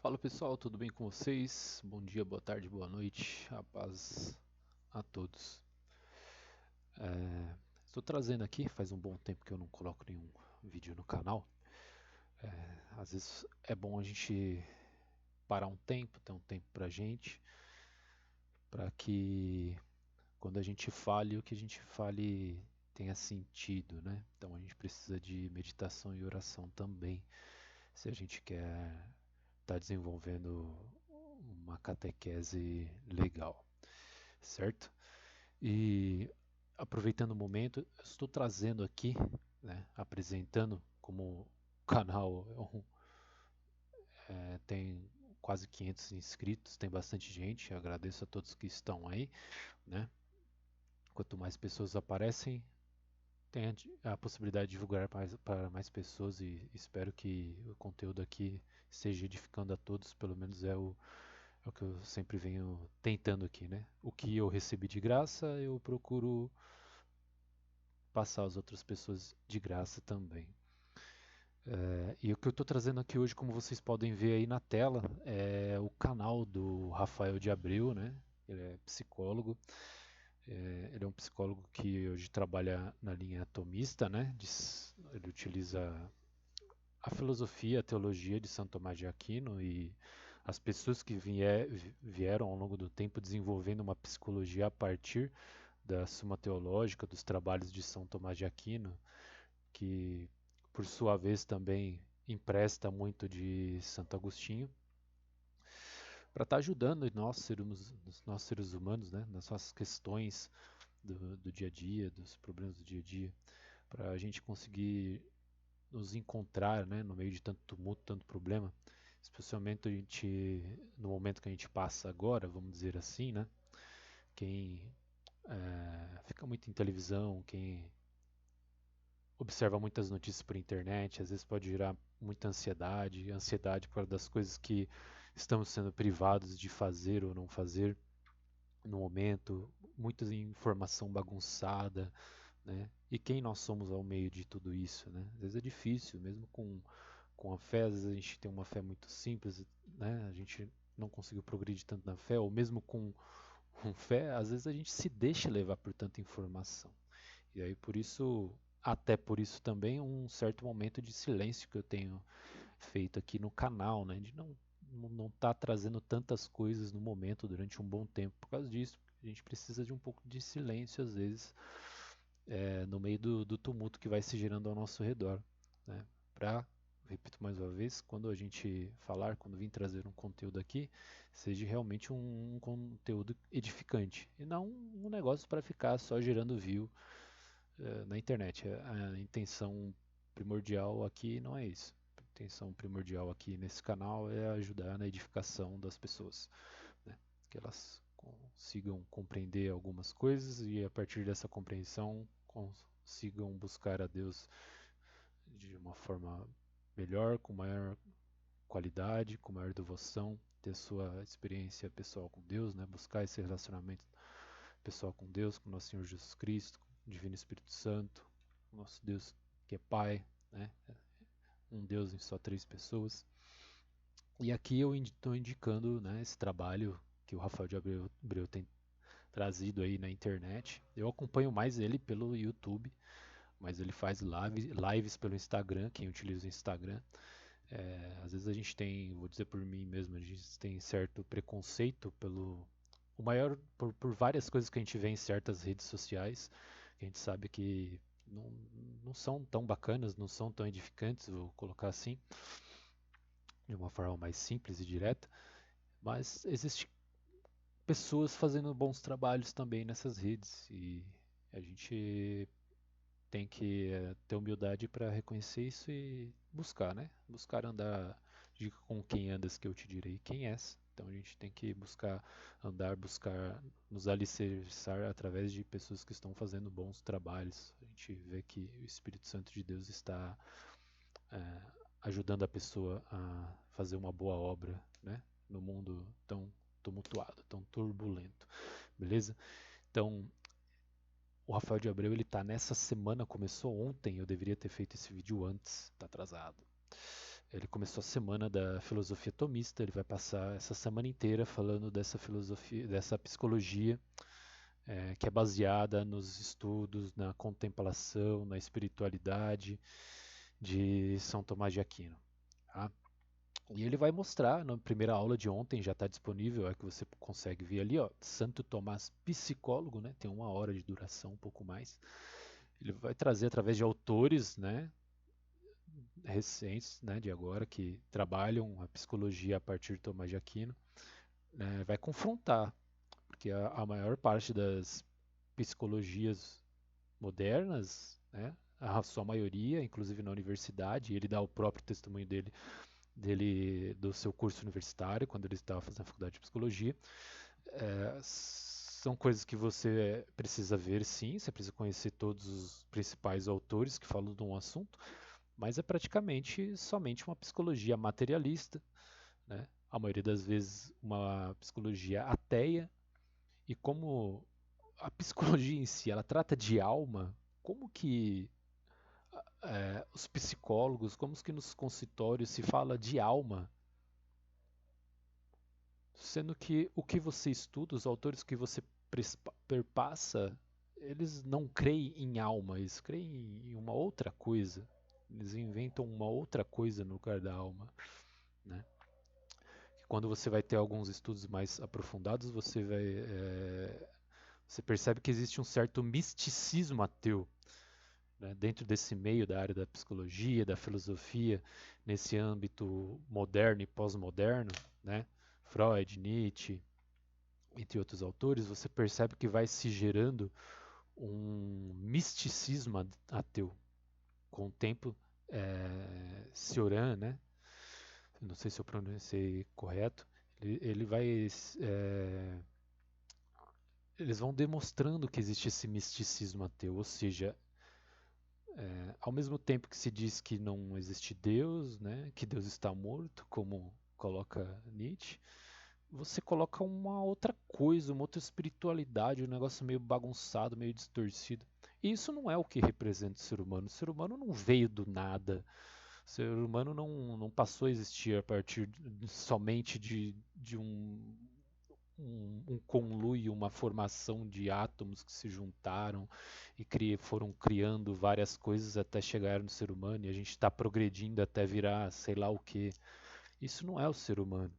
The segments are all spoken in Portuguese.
Fala pessoal, tudo bem com vocês? Bom dia, boa tarde, boa noite, a paz a todos. É, Estou trazendo aqui, faz um bom tempo que eu não coloco nenhum vídeo no canal. Às vezes é bom a gente parar um tempo, ter um tempo pra gente, para que quando a gente fale, o que a gente fale tenha sentido, né? Então a gente precisa de meditação e oração também, se a gente quer estar desenvolvendo uma catequese legal, certo? E aproveitando o momento, eu estou trazendo aqui, né, apresentando como o canal tem quase 500 inscritos, tem bastante gente, agradeço a todos que estão aí, né? Quanto mais pessoas aparecem, tem a possibilidade de divulgar para mais pessoas e espero que o conteúdo aqui esteja edificando a todos, pelo menos é o que eu sempre venho tentando aqui, né? O que eu recebi de graça, eu procuro passar às outras pessoas de graça também. E o que eu estou trazendo aqui hoje, como vocês podem ver aí na tela, é o canal do Rafael de Abreu, né? Ele é psicólogo. Ele é um psicólogo que hoje trabalha na linha atomista, né? Ele utiliza a filosofia, a teologia de Santo Tomás de Aquino e as pessoas que vieram ao longo do tempo desenvolvendo uma psicologia a partir da Suma Teológica, dos trabalhos de São Tomás de Aquino, que por sua vez também empresta muito de Santo Agostinho, para estar ajudando nós seres humanos, né, nas nossas questões do dia a dia, dos problemas do dia a dia, para a gente conseguir nos encontrar, né, no meio de tanto tumulto, tanto problema, especialmente no momento que a gente passa agora, vamos dizer assim, né, quem fica muito em televisão, quem observa muitas notícias por internet, às vezes pode gerar muita ansiedade por causa das coisas que estamos sendo privados de fazer ou não fazer no momento, muita informação bagunçada, né? E quem nós somos ao meio de tudo isso, né? Às vezes é difícil, mesmo com a fé, às vezes a gente tem uma fé muito simples, né? A gente não conseguiu progredir tanto na fé, ou mesmo com fé, às vezes a gente se deixa levar por tanta informação. E aí por isso, até por isso também um certo momento de silêncio que eu tenho feito aqui no canal, né? De não estar trazendo tantas coisas no momento durante um bom tempo por causa disso. A gente precisa de um pouco de silêncio às vezes, no meio do tumulto que vai se gerando ao nosso redor, né? Para, repito mais uma vez, quando a gente falar, quando vir trazer um conteúdo aqui, seja realmente um conteúdo edificante e não um negócio para ficar só gerando view na internet. A intenção primordial aqui não é isso. A intenção primordial aqui nesse canal é ajudar na edificação das pessoas, né? Que elas consigam compreender algumas coisas e a partir dessa compreensão consigam buscar a Deus de uma forma melhor, com maior qualidade, com maior devoção, ter sua experiência pessoal com Deus, né? Buscar esse relacionamento pessoal com Deus, com nosso Senhor Jesus Cristo, com o Divino Espírito Santo, nosso Deus que é Pai, né? Um Deus em só três pessoas. E aqui eu estou indicando, né, esse trabalho que o Rafael de Abreu tem trazido aí na internet. Eu acompanho mais ele pelo YouTube, mas ele faz lives pelo Instagram, quem utiliza o Instagram. Às vezes a gente tem, vou dizer por mim mesmo, a gente tem certo preconceito por várias coisas que a gente vê em certas redes sociais, que a gente sabe que não, não são tão bacanas, não são tão edificantes, vou colocar assim, de uma forma mais simples e direta, mas existem pessoas fazendo bons trabalhos também nessas redes e a gente tem que ter humildade para reconhecer isso e buscar, né? Buscar andar com quem andas que eu te direi quem és. Então a gente tem que buscar andar, buscar nos alicerçar através de pessoas que estão fazendo bons trabalhos. A gente vê que o Espírito Santo de Deus está é, ajudando a pessoa a fazer uma boa obra, né? No mundo tão tumultuado, tão turbulento, beleza? Então o Rafael de Abreu ele tá nessa semana, começou ontem, eu deveria ter feito esse vídeo antes, tá atrasado. Ele começou a semana da filosofia tomista, ele vai passar essa semana inteira falando dessa filosofia, dessa psicologia que é baseada nos estudos, na contemplação, na espiritualidade de São Tomás de Aquino. Tá? E ele vai mostrar, na primeira aula de ontem, já está disponível, é que você consegue ver ali, ó, Santo Tomás Psicólogo, né? Tem 1 hora de duração, um pouco mais. Ele vai trazer através de autores, né, recentes, né, de agora, que trabalham a psicologia a partir de Tomás de Aquino, né, vai confrontar, porque a maior parte das psicologias modernas, né, a sua maioria, inclusive na universidade, ele dá o próprio testemunho dele do seu curso universitário, quando ele estava fazendo a faculdade de psicologia. São coisas que você precisa ver, sim, você precisa conhecer todos os principais autores que falam de um assunto, mas é praticamente somente uma psicologia materialista, né? A maioria das vezes uma psicologia ateia, e como a psicologia em si ela trata de alma, como que os psicólogos, como que nos consultórios se fala de alma, sendo que o que você estuda, os autores que você perpassa, eles não creem em alma, eles creem em uma outra coisa. Eles inventam uma outra coisa no lugar da alma, né? Quando você vai ter alguns estudos mais aprofundados, você percebe que existe um certo misticismo ateu, né, dentro desse meio da área da psicologia, da filosofia, nesse âmbito moderno e pós-moderno, né, Freud, Nietzsche, entre outros autores, você percebe que vai se gerando um misticismo ateu. Com o tempo, Cioran, né, não sei se eu pronunciei correto, ele vai eles vão demonstrando que existe esse misticismo ateu, ou seja, ao mesmo tempo que se diz que não existe Deus, né, que Deus está morto, como coloca Nietzsche, você coloca uma outra coisa, uma outra espiritualidade, um negócio meio bagunçado, meio distorcido. E isso não é o que representa o ser humano. O ser humano não veio do nada. O ser humano não passou a existir a partir somente de um conluio, uma formação de átomos que se juntaram e foram criando várias coisas até chegar no ser humano, e a gente está progredindo até virar sei lá o que. Isso não é o ser humano.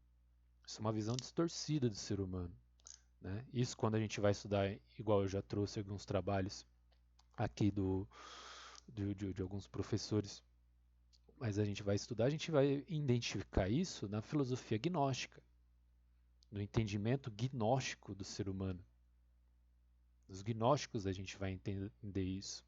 Isso é uma visão distorcida do ser humano, né? Isso quando a gente vai estudar, igual eu já trouxe alguns trabalhos aqui de alguns professores, mas a gente vai estudar, a gente vai identificar isso na filosofia gnóstica, no entendimento gnóstico do ser humano. Nos gnósticos a gente vai entender isso.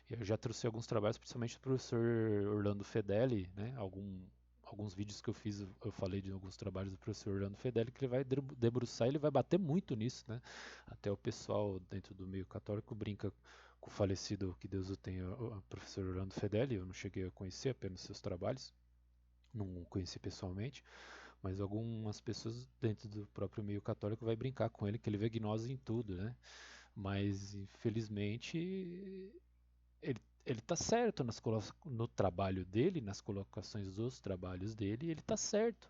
Eu já trouxe alguns trabalhos, principalmente do professor Orlando Fedeli, né? Alguns vídeos que eu fiz, eu falei de alguns trabalhos do professor Orlando Fedeli, que ele vai debruçar, ele vai bater muito nisso, né? Até o pessoal dentro do meio católico brinca com o falecido, que Deus o tenha, o professor Orlando Fedeli. Eu não cheguei a conhecer apenas seus trabalhos, não conheci pessoalmente, mas algumas pessoas dentro do próprio meio católico vai brincar com ele, que ele vê gnose em tudo, né? Mas infelizmente ele está certo no trabalho dele, nas colocações dos trabalhos dele, ele está certo.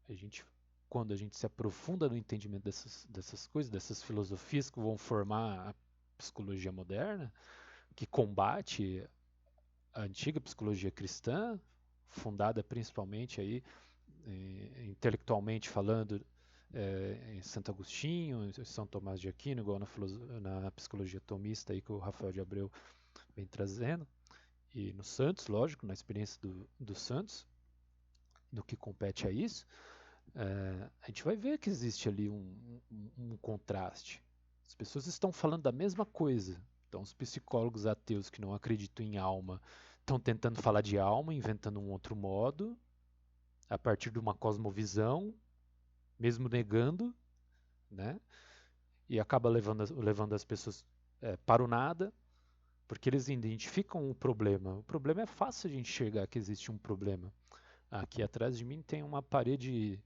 A gente, quando a gente se aprofunda no entendimento dessas coisas, dessas filosofias que vão formar a psicologia moderna, que combate a antiga psicologia cristã, fundada principalmente aí, intelectualmente falando, em Santo Agostinho, em São Tomás de Aquino, igual na psicologia tomista aí que o Rafael de Abreu vem trazendo, e no Santos, lógico, na experiência do Santos, no que compete a isso, a gente vai ver que existe ali um contraste. As pessoas estão falando da mesma coisa. Então, os psicólogos ateus que não acreditam em alma estão tentando falar de alma, inventando um outro modo, a partir de uma cosmovisão, mesmo negando, né? E acaba levando as pessoas para o nada, porque eles identificam o problema. O problema é fácil de enxergar que existe um problema. Aqui atrás de mim tem uma parede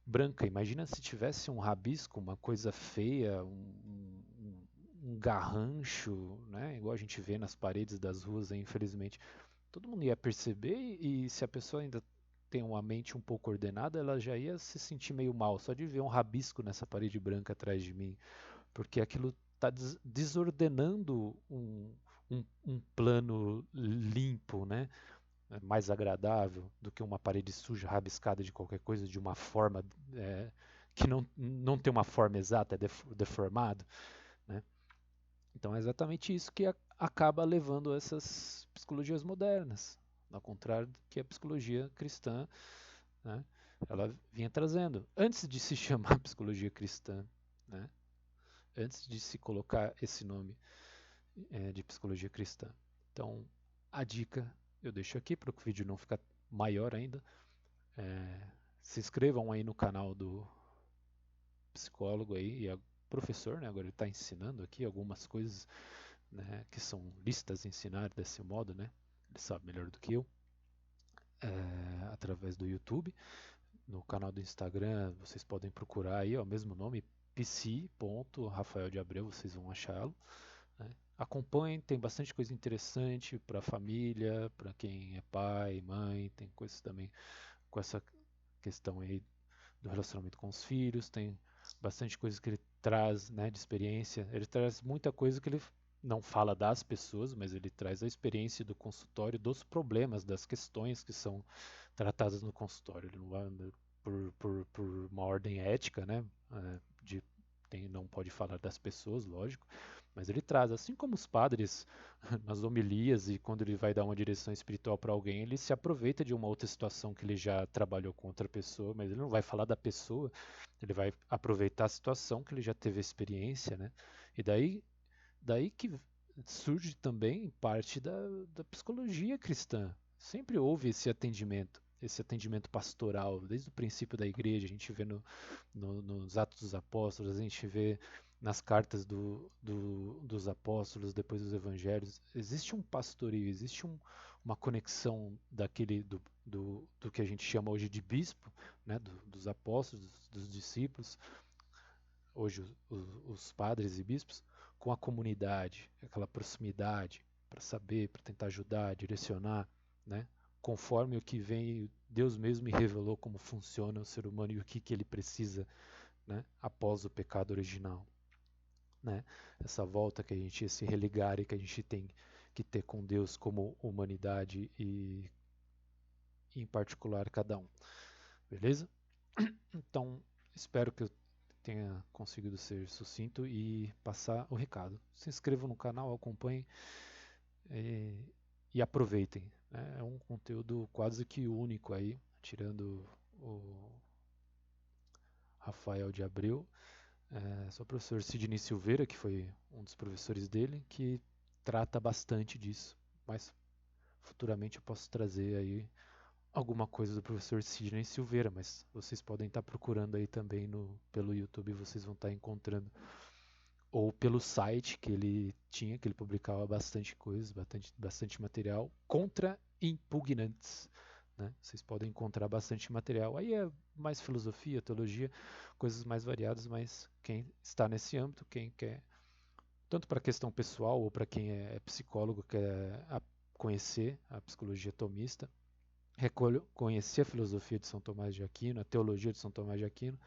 branca. Imagina se tivesse um rabisco, uma coisa feia, um garrancho, né? Igual a gente vê nas paredes das ruas, infelizmente. todo mundo ia perceber e se a pessoa ainda tem uma mente um pouco ordenada, ela já ia se sentir meio mal só de ver um rabisco nessa parede branca atrás de mim, porque aquilo está desordenando um plano limpo, né? Mais agradável do que uma parede suja, rabiscada de qualquer coisa, de uma forma que não tem uma forma exata, é deformado, né? Então é exatamente isso que acaba levando a essas psicologias modernas, ao contrário do que a psicologia cristã, né, ela vinha trazendo. Antes de se chamar psicologia cristã, né, antes de se colocar esse nome de psicologia cristã. Então, a dica eu deixo aqui para o vídeo não ficar maior ainda. É, se inscrevam aí no canal do psicólogo aí, e professor, né, agora ele está ensinando aqui algumas coisas, né, que são listas ensinar desse modo, né? Ele sabe melhor do que eu, através do YouTube. No canal do Instagram, vocês podem procurar aí, ó, o mesmo nome, psi.rafael de Abreu, vocês vão achá-lo. Né? Acompanhem, tem bastante coisa interessante para a família, para quem é pai, mãe, tem coisas também com essa questão aí do relacionamento com os filhos, tem bastante coisa que ele traz, né, de experiência. Ele traz muita coisa que ele não fala das pessoas, mas ele traz a experiência do consultório, dos problemas, das questões que são tratadas no consultório. Ele não vai por uma ordem ética, né, não pode falar das pessoas, lógico, mas ele traz, assim como os padres nas homilias e quando ele vai dar uma direção espiritual para alguém, ele se aproveita de uma outra situação que ele já trabalhou com outra pessoa, mas ele não vai falar da pessoa, ele vai aproveitar a situação que ele já teve experiência, né? E daí que surge também parte da psicologia cristã. Sempre houve esse atendimento pastoral, desde o princípio da igreja, a gente vê nos Atos dos Apóstolos, a gente vê nas cartas dos apóstolos, depois dos evangelhos, existe um pastoreio, existe uma conexão do que a gente chama hoje de bispo, né, dos apóstolos, dos discípulos, hoje os padres e bispos, com a comunidade, aquela proximidade para saber, para tentar ajudar, direcionar, né? Conforme o que vem, Deus mesmo me revelou como funciona o ser humano e o que ele precisa, né? Após o pecado original, né? Essa volta que a gente, esse religar que a gente tem que ter com Deus como humanidade e em particular cada um, beleza? Então, espero que eu tenha conseguido ser sucinto e passar o recado. Se inscrevam no canal, acompanhem e aproveitem. Né? É um conteúdo quase que único aí, tirando o Rafael de Abreu. Só o professor Sidney Silveira, que foi um dos professores dele, que trata bastante disso. Mas futuramente eu posso trazer aí alguma coisa do professor Sidney Silveira, mas vocês podem estar procurando aí também pelo YouTube, vocês vão estar encontrando. Ou pelo site que ele tinha, que ele publicava bastante coisa, bastante material contra impugnantes. Né? Vocês podem encontrar bastante material. Aí é mais filosofia, teologia, coisas mais variadas, mas quem está nesse âmbito, quem quer, tanto para a questão pessoal ou para quem é psicólogo, quer conhecer a psicologia tomista, conhecer a filosofia de São Tomás de Aquino, a teologia de São Tomás de Aquino,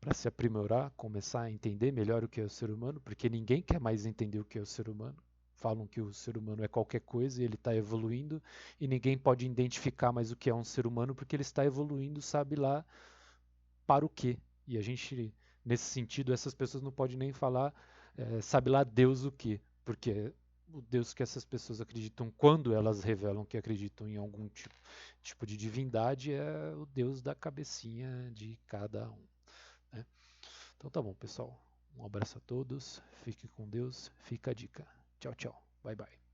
para se aprimorar, começar a entender melhor o que é o ser humano, porque ninguém quer mais entender o que é o ser humano. Falam que o ser humano é qualquer coisa e ele está evoluindo, e ninguém pode identificar mais o que é um ser humano porque ele está evoluindo, sabe lá para o quê. E a gente, nesse sentido, essas pessoas não podem nem falar, sabe lá Deus o quê, porque o Deus que essas pessoas acreditam, quando elas revelam que acreditam em algum tipo de divindade, é o Deus da cabecinha de cada um. Né? Então tá bom, pessoal. Um abraço a todos. Fique com Deus. Fica a dica. Tchau, tchau. Bye, bye.